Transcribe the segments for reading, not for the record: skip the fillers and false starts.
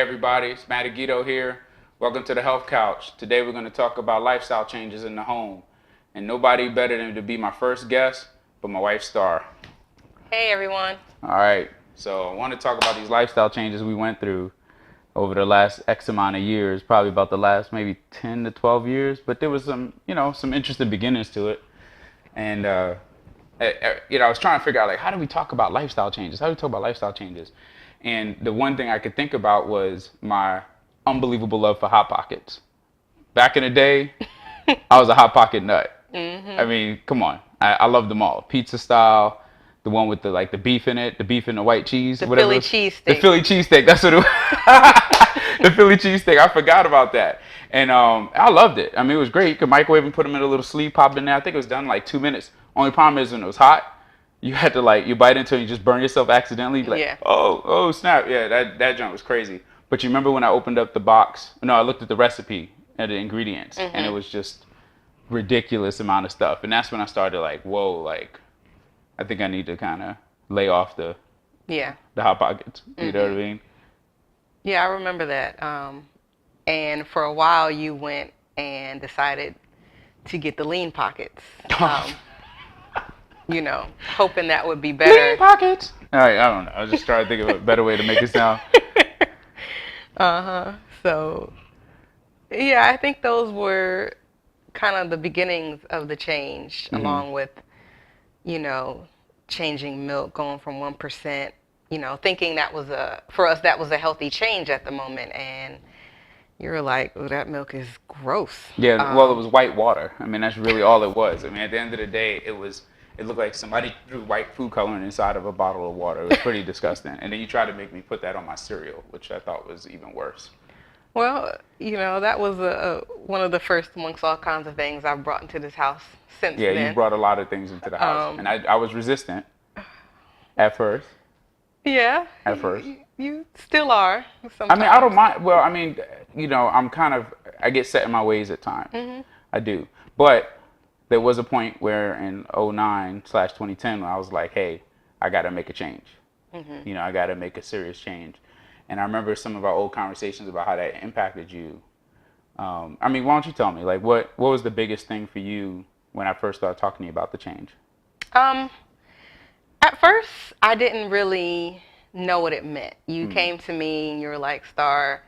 everybody, it's Matty Guido here. Welcome to the Health Couch. Today we're going to talk about lifestyle changes in the home. And nobody better than to be my first guest, but my wife, Star. Hey everyone. All right, so I want to talk about these lifestyle changes we went through over the last X amount of years, probably about the last maybe 10 to 12 years, but there was some interesting beginnings to it. And, I was trying to figure out, like, how do we talk about lifestyle changes? How do we talk about lifestyle changes? And the one thing I could think about was my unbelievable love for Hot Pockets. Back in the day, I was a Hot Pocket nut. I mean, come on. I love them all. Pizza style, the one with the beef in it, the beef and the white cheese, The whatever. Philly cheesesteak. The Philly cheesesteak, that's what it was. The Philly cheesesteak, I forgot about that. And I loved it. I mean, it was great. You could microwave and put them in a little sleeve, pop it in there. I think it was done in like 2 minutes. Only problem is when it was hot, you had to you bite into it and you just burn yourself accidentally. You'd be like, Yeah. oh, snap. Yeah, that junk was crazy. But you remember when I opened up the box? No, I looked at the recipe and the ingredients, and it was just ridiculous amount of stuff. And that's when I started whoa, I think I need to kind of lay off the Hot Pockets. You know what I mean? Yeah, I remember that. And for a while you went and decided to get the lean pockets. Hoping that would be better. Lean pockets. All right, I don't know. I was just trying to think of a better way to make it sound. So, yeah, I think those were kind of the beginnings of the change, along with, changing milk, going from 1%, thinking for us, that was a healthy change at the moment. And you were like, oh, that milk is gross. Yeah, well, it was white water. I mean, that's really all it was. I mean, at the end of the day, it looked like somebody threw white food coloring inside of a bottle of water. It was pretty disgusting. And then you tried to make me put that on my cereal, which I thought was even worse. Well, that was one of the first amongst all kinds of things I've brought into this house since then. Yeah, you brought a lot of things into the house. And I was resistant at first. Yeah. At first. You still are sometimes. I mean, I don't mind. Well, I mean, I get set in my ways at times. I do. But there was a point where in 09/2010 when I was like, hey, I got to make a change. I got to make a serious change. And I remember some of our old conversations about how that impacted you. I mean, why don't you tell me, what was the biggest thing for you when I first started talking to you about the change? At first, I didn't really know what it meant. You came to me and you were like, Star,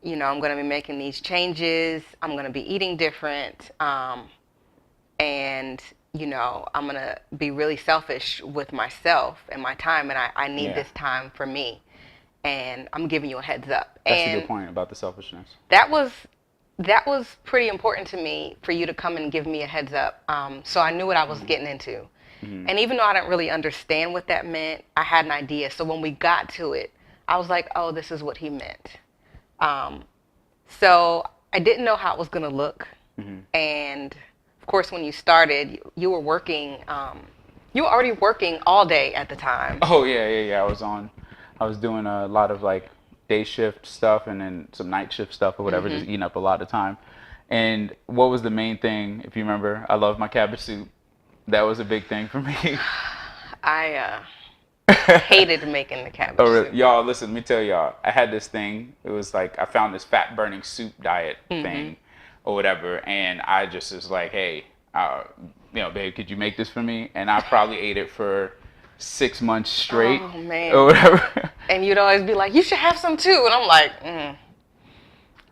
I'm going to be making these changes. I'm going to be eating different. And, I'm going to be really selfish with myself and my time. And I need this time for me. And I'm giving you a heads up. That's a good point about the selfishness. That was pretty important to me for you to come and give me a heads up. So I knew what I was getting into. And even though I didn't really understand what that meant, I had an idea. So when we got to it, I was like, oh, this is what he meant. So I didn't know how it was going to look. And of course, when you started, you were working, you were already working all day at the time. Oh, yeah. I was doing a lot of day shift stuff and then some night shift stuff or whatever, just eating up a lot of time. And what was the main thing, if you remember? I love my cabbage soup. That was a big thing for me. I hated making the cabbage soup. Y'all, listen, let me tell y'all. I had this thing. It was I found this fat burning soup diet thing or whatever. And I just was like, hey, babe, could you make this for me? And I probably ate it for 6 months straight. Oh, man. Or whatever. And you'd always be like, you should have some too. And I'm like,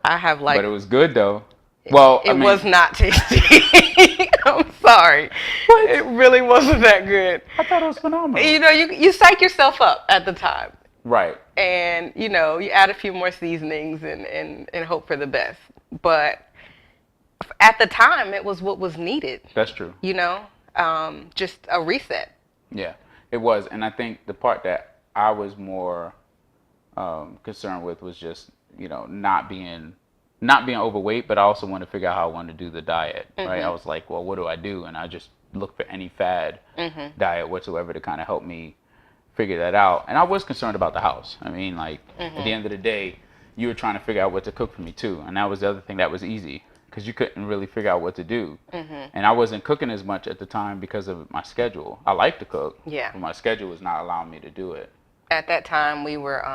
I have But it was good though. Well, it was not tasty. I'm sorry. What? It really wasn't that good. I thought it was phenomenal. You psych yourself up at the time. Right. And, you add a few more seasonings and hope for the best. But at the time, it was what was needed. That's true. Just a reset. Yeah, it was. And I think the part that I was more concerned with was just, not being overweight, but I also wanted to figure out how I wanted to do the diet, right? I was like, well, what do I do? And I just looked for any fad diet whatsoever to kind of help me figure that out. And I was concerned about the house. I mean, at the end of the day, you were trying to figure out what to cook for me too. And that was the other thing that was easy because you couldn't really figure out what to do. And I wasn't cooking as much at the time because of my schedule. I like to cook, but my schedule was not allowing me to do it. At that time, we were,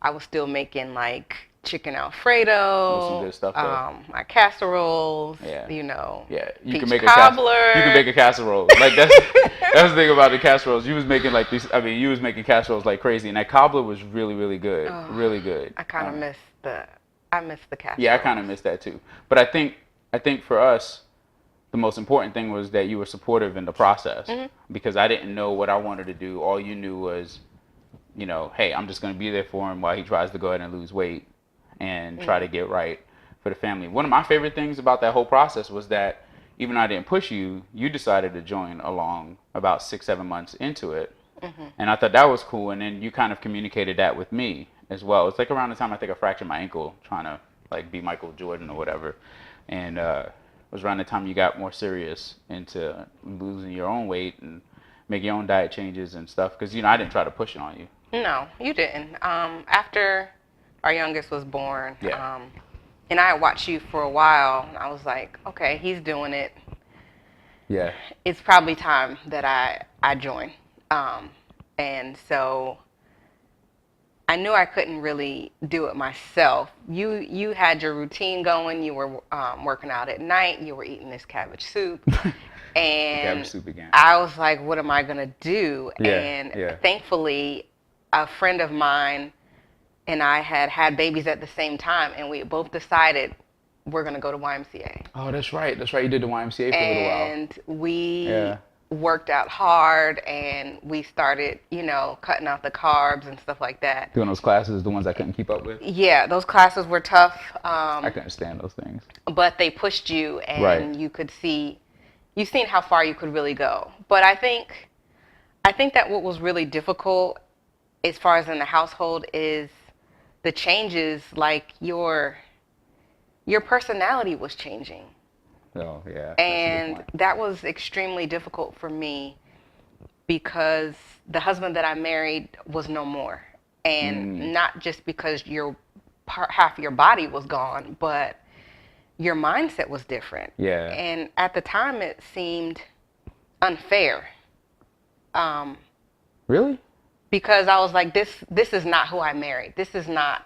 I was still making like chicken With some Alfredo, good stuff though. my casseroles, Yeah. Yeah, you can peach make cobbler. you can make a casserole. Like that's the thing about the casseroles. You was making like these. I mean, you was making casseroles like crazy, and that cobbler was really, really good. Oh, Really good. I kind of miss the Yeah, I kind of casseroles. missed that too. But I think for us, the most important thing was that you were supportive in the process Hmm. because I didn't know what I wanted to do. All you knew was, hey, I'm just going to be there for him while he tries to go ahead and lose weight and try to get right for the family. One of my favorite things about that whole process was that even though I didn't push you, you decided to join along about 6, 7 months into it. Hmm. And I thought that was cool. And then you kind of communicated that with me as well. It's like around the time I think I fractured my ankle trying to like be Michael Jordan or whatever. And it was around the time you got more serious into losing your own weight and making your own diet changes and stuff. Because, I didn't try to push it on you. No, you didn't. After our youngest was born, Yeah. and I watched you for a while, and I was like, okay, he's doing it. Yeah. It's probably time that I join. And so I knew I couldn't really do it myself. You had your routine going. You were working out at night. You were eating this cabbage soup. And Cabbage soup again. I was like, what am I going to do? Yeah, And yeah. thankfully, a friend of mine and I had babies at the same time, and we both decided we're going to go to YMCA. Oh, that's right. That's right. You did the YMCA for a little while. And we Yeah. worked out hard, and we started, cutting out the carbs and stuff like that. Doing those classes, the ones I couldn't keep up with. Yeah, those classes were tough, I couldn't stand those things. but they pushed you, and Right. you've seen how far you could really go. But I think that what was really difficult as far as in the household is the changes, like your personality was changing. Oh, yeah. That's a good And point. that was extremely difficult for me because the husband that I married was no more. And not just because half your body was gone, but your mindset was different. Yeah. And at the time it seemed unfair. Really? Because I was like, this is not who I married. This is not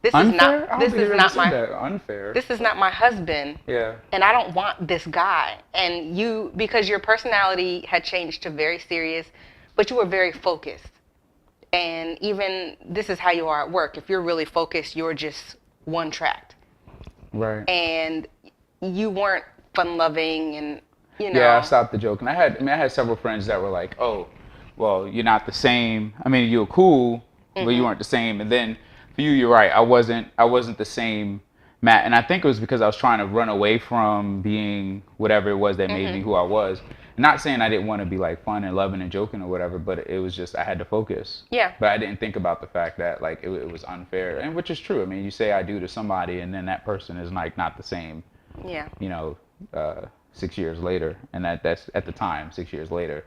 Unfair? I don't this think is you ever not said my that. Unfair. this is not my husband. Yeah. And I don't want this guy. And because your personality had changed to very serious, but you were very focused. And even this is how you are at work. If you're really focused, you're just one tracked. Right. And you weren't fun loving and Yeah, I stopped the joke. And I had several friends that were like, oh, well, you're not the same. I mean, you were cool, but you weren't the same. And then for you, you're right. I wasn't the same Matt. And I think it was because I was trying to run away from being whatever it was that made me who I was. Not saying I didn't want to be like fun and loving and joking or whatever, but it was just I had to focus. Yeah. But I didn't think about the fact that like it was unfair, and which is true. I mean, you say I do to somebody, and then that person is like not the same. Yeah. 6 years later, and that's at the time 6 years later,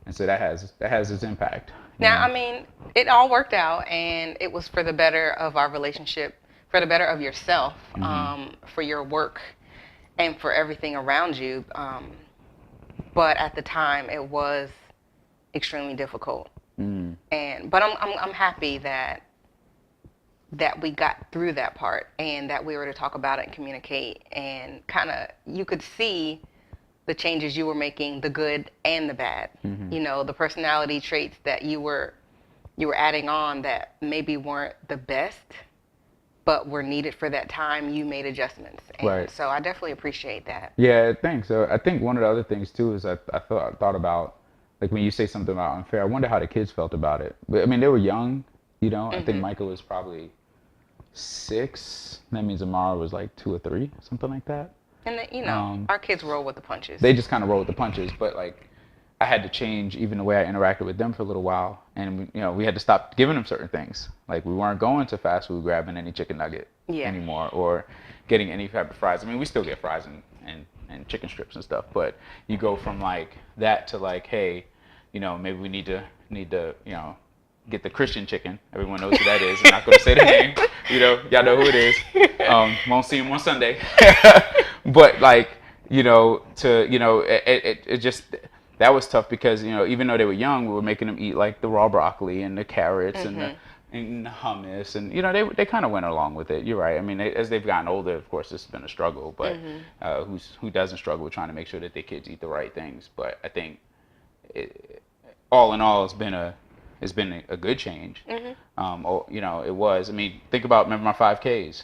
and so that has its impact. Now, I mean, it all worked out, and it was for the better of our relationship, for the better of yourself, for your work, and for everything around you. But at the time, it was extremely difficult. But I'm happy that we got through that part, and that we were to talk about it and communicate, and kind of you could see the changes you were making, the good and the bad. The personality traits that you were adding on that maybe weren't the best, but were needed for that time. You made adjustments, and Right. so I definitely appreciate that. Yeah, thanks. So I think one of the other things too is I thought about like when you say something about unfair, I wonder how the kids felt about it. But I mean, they were young, I think Michael was probably 6. That means Amara was like 2 or 3, something like that. And our kids roll with the punches. They just kind of roll with the punches, but like I had to change even the way I interacted with them for a little while, and we had to stop giving them certain things. Like we weren't going to fast food grabbing any chicken nugget anymore, or getting any type of fries. I mean, we still get fries and chicken strips and stuff, but you go from like that to like, hey, maybe we need to get the Christian chicken. Everyone knows who that is. I'm not going to say the name. Y'all know who it is. Won't see him on Sunday. But like, it just, that was tough because, even though they were young, we were making them eat like the raw broccoli and the carrots and the and hummus, and they kind of went along with it. You're right. I mean, as they've gotten older, of course, it's been a struggle. But who doesn't struggle with trying to make sure that their kids eat the right things? But I think all in all, it's been a good change. It was. I mean, think about remember my 5Ks.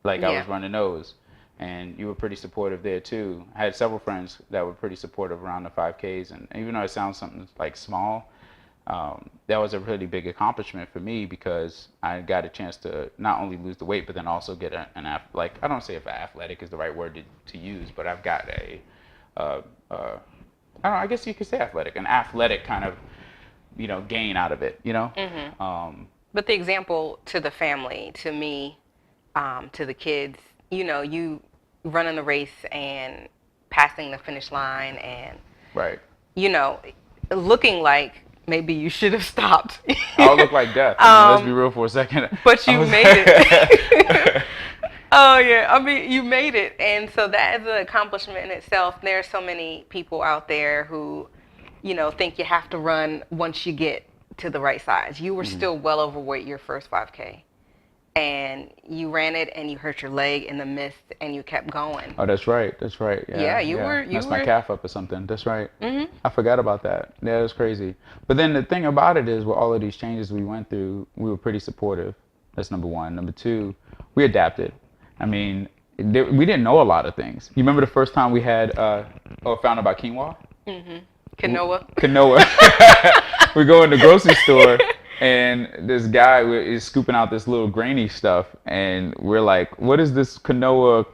Like I was running those, and you were pretty supportive there too. I had several friends that were pretty supportive around the 5Ks, and even though it sounds something like small, that was a really big accomplishment for me because I got a chance to not only lose the weight, but then also get like I don't say if athletic is the right word to use, but I've got I don't know, I guess you could say an athletic kind of gain out of it. But the example to the family, to me, to the kids, you running the race and passing the finish line and right, looking like maybe you should have stopped. I look like death. I mean, let's be real for a second. But you made it. Oh yeah, I mean you made it, and so that is an accomplishment in itself. There are so many people out there who, think you have to run once you get to the right size. You were still well overweight your first 5K, and you ran it, and you hurt your leg in the mist, and you kept going. Oh, that's right. Yeah, you were. Messed my calf up or something. That's right. I forgot about that. Yeah, it was crazy. But then the thing about it is, with all of these changes we went through, we were pretty supportive. That's number one. Number two, we adapted. I mean, we didn't know a lot of things. You remember the first time we had found out about quinoa? Quinoa. We go in the grocery store, and this guy is scooping out this little grainy stuff, and we're like, "What is this quinoa,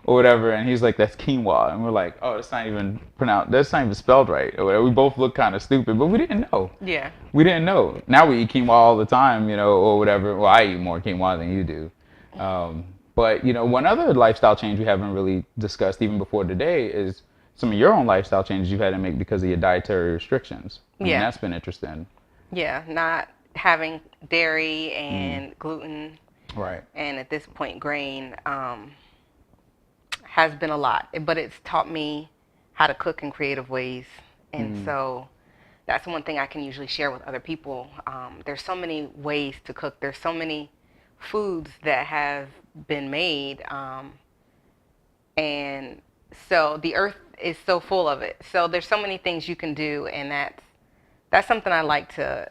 or whatever?" And he's like, "That's quinoa," and we're like, "Oh, that's not even pronounced. That's not even spelled right." Or whatever. We both look kind of stupid, but we didn't know. Yeah. We didn't know. Now we eat quinoa all the time, or whatever. Well, I eat more quinoa than you do. But one other lifestyle change we haven't really discussed even before today is some of your own lifestyle changes you've had to make because of your dietary restrictions. I mean, that's been interesting. Yeah, not having dairy and gluten. Right. And at this point, grain has been a lot, but it's taught me how to cook in creative ways. And so that's one thing I can usually share with other people. There's so many ways to cook. There's so many foods that have been made, and so the earth is so full of it. So there's so many things you can do, and that's something I like to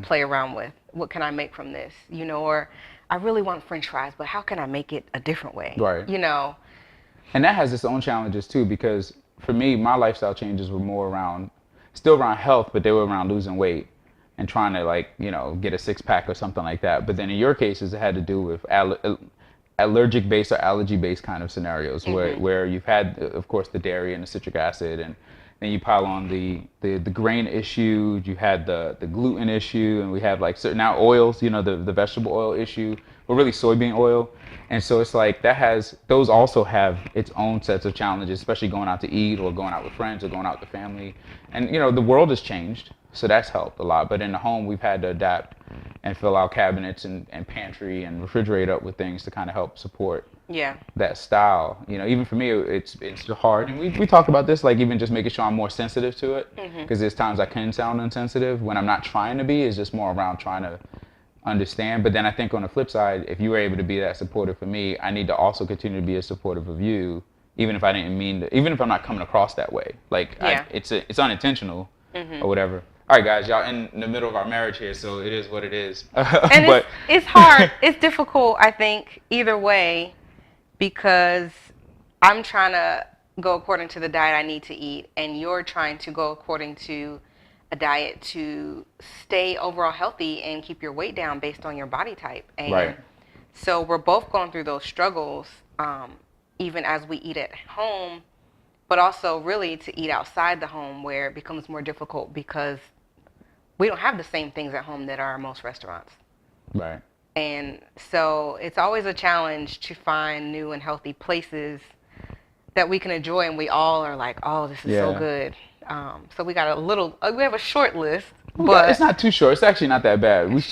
play around with. What can I make from this? Or I really want French fries, but how can I make it a different way? Right. And that has its own challenges too, because for me, my lifestyle changes were more still around health, but they were around losing weight and trying to get a 6-pack or something like that. But then in your cases, it had to do with allergic-based or allergy-based kind of scenarios where you've had, of course, the dairy and the citric acid, and then you pile on the grain issue, you had the gluten issue, and we have certain now oils, the vegetable oil issue, or really soybean oil. And so it's like those also have its own sets of challenges, especially going out to eat or going out with friends or going out with the family. And, the world has changed. So that's helped a lot. But in the home, we've had to adapt and fill our cabinets and pantry and refrigerator up with things to kind of help support that style. Even for me, it's hard. And we talked about this, even just making sure I'm more sensitive to it. Because there's times I can sound insensitive when I'm not trying to be. It's just more around trying to understand. But then I think on the flip side, if you were able to be that supportive for me, I need to also continue to be as supportive of you, even if I didn't mean to, even if I'm not coming across that way. It's unintentional or whatever. All right, guys, y'all in the middle of our marriage here, so it is what it is. And it's hard. It's difficult, I think, either way, because I'm trying to go according to the diet I need to eat, and you're trying to go according to a diet to stay overall healthy and keep your weight down based on your body type. And so we're both going through those struggles, even as we eat at home, but also really to eat outside the home where it becomes more difficult because we don't have the same things at home that are in most restaurants. Right. And so it's always a challenge to find new and healthy places that we can enjoy, and we all are like, oh, this is so good. So we got we have a short list, but it's not too short. It's actually not that bad. We've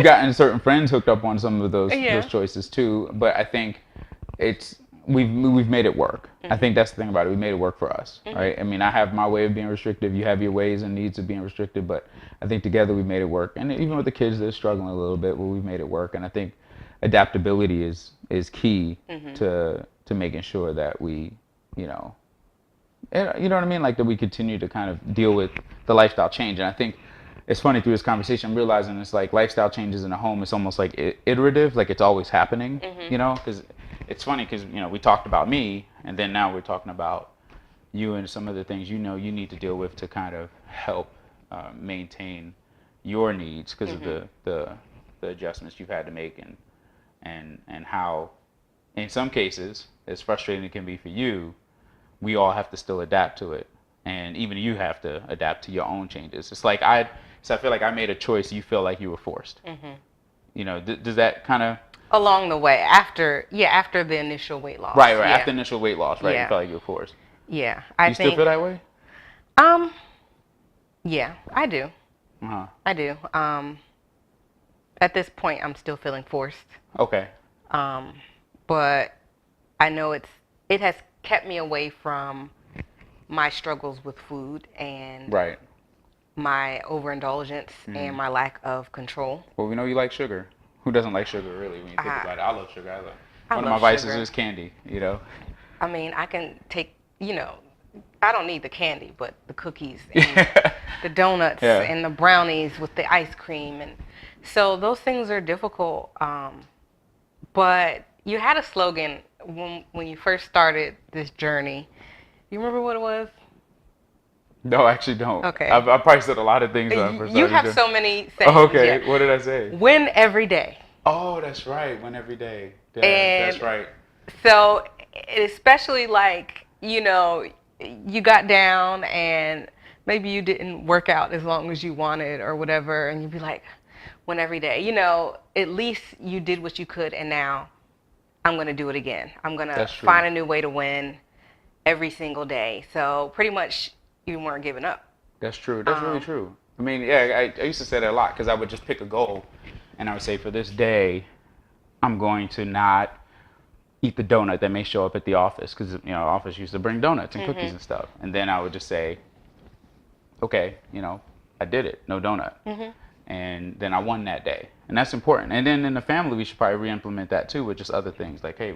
gotten certain friends hooked up on some of those choices too. But I think we've made it work. I Mm-hmm. think that's the thing about it. We made it work for us, right? I mean, I have my way of being restrictive. You have your ways and needs of being restricted, but I think together we made it work. And even with the kids, they're struggling a little bit, but we've made it work. And I think adaptability is key Mm-hmm. to making sure that we, you know, you know what I mean, like that we continue to kind of deal with the lifestyle change. And I think it's funny through this conversation, I'm realizing it's like lifestyle changes in the home. It's almost like iterative, like it's always happening, Mm-hmm. you know, because it's funny because, you know, we talked about me and then now we're talking about you and some of the things, you know, you need to deal with to kind of help maintain your needs because Mm-hmm. of the adjustments you've had to make and how in some cases, as frustrating it can be for you, we all have to still adapt to it. And even you have to adapt to your own changes. It's like so I feel like I made a choice. You feel like you were forced. Mm-hmm. You know, does that kind of Along the way, after the initial weight loss. right Yeah. after initial weight loss, right? You Yeah. felt like you were forced. Yeah. Do I you still think. feel that way? Um. Yeah, I do. Uh-huh. I do. At this point, I'm still feeling forced. Okay. But I know it has kept me away from my struggles with food and Right. my overindulgence and my lack of control. Well, we know you like sugar. Who doesn't like sugar, really? When you think I, about it, I love sugar. I One of my love vices sugar. is candy. You know. I mean, I can take, I don't need the candy, but the cookies and the donuts Yeah. and the brownies with the ice cream. And so those things are difficult. But you had a slogan when you first started this journey. You remember what it was? No, I actually don't. Okay. I probably said a lot of things when I first You started have doing- so many sayings. Oh, okay. Yeah. What did I say? Win every day. Oh, that's right. Win every day. Yeah, And that's right. So, especially like, you got down and maybe you didn't work out as long as you wanted or whatever, and you'd be like, win every day. At least you did what you could, and now I'm going to do it again. I'm going to That's true. find a new way to win every single day. So, pretty much you weren't giving up. That's true. That's really true. I mean, yeah, I used to say that a lot because I would just pick a goal and I would say, for this day, I'm going to not eat the donut that may show up at the office because, office used to bring donuts and cookies and stuff. And then I would just say, okay, I did it. No donut. And then I won that day. And that's important. And then in the family, we should probably re-implement that too with just other things. Like, hey,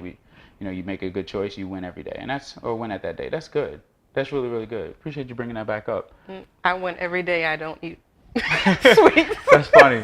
you make a good choice, you win every day. And or win at that day. That's good. That's really, really good. Appreciate you bringing that back up. I win every day I don't eat sweets. That's funny.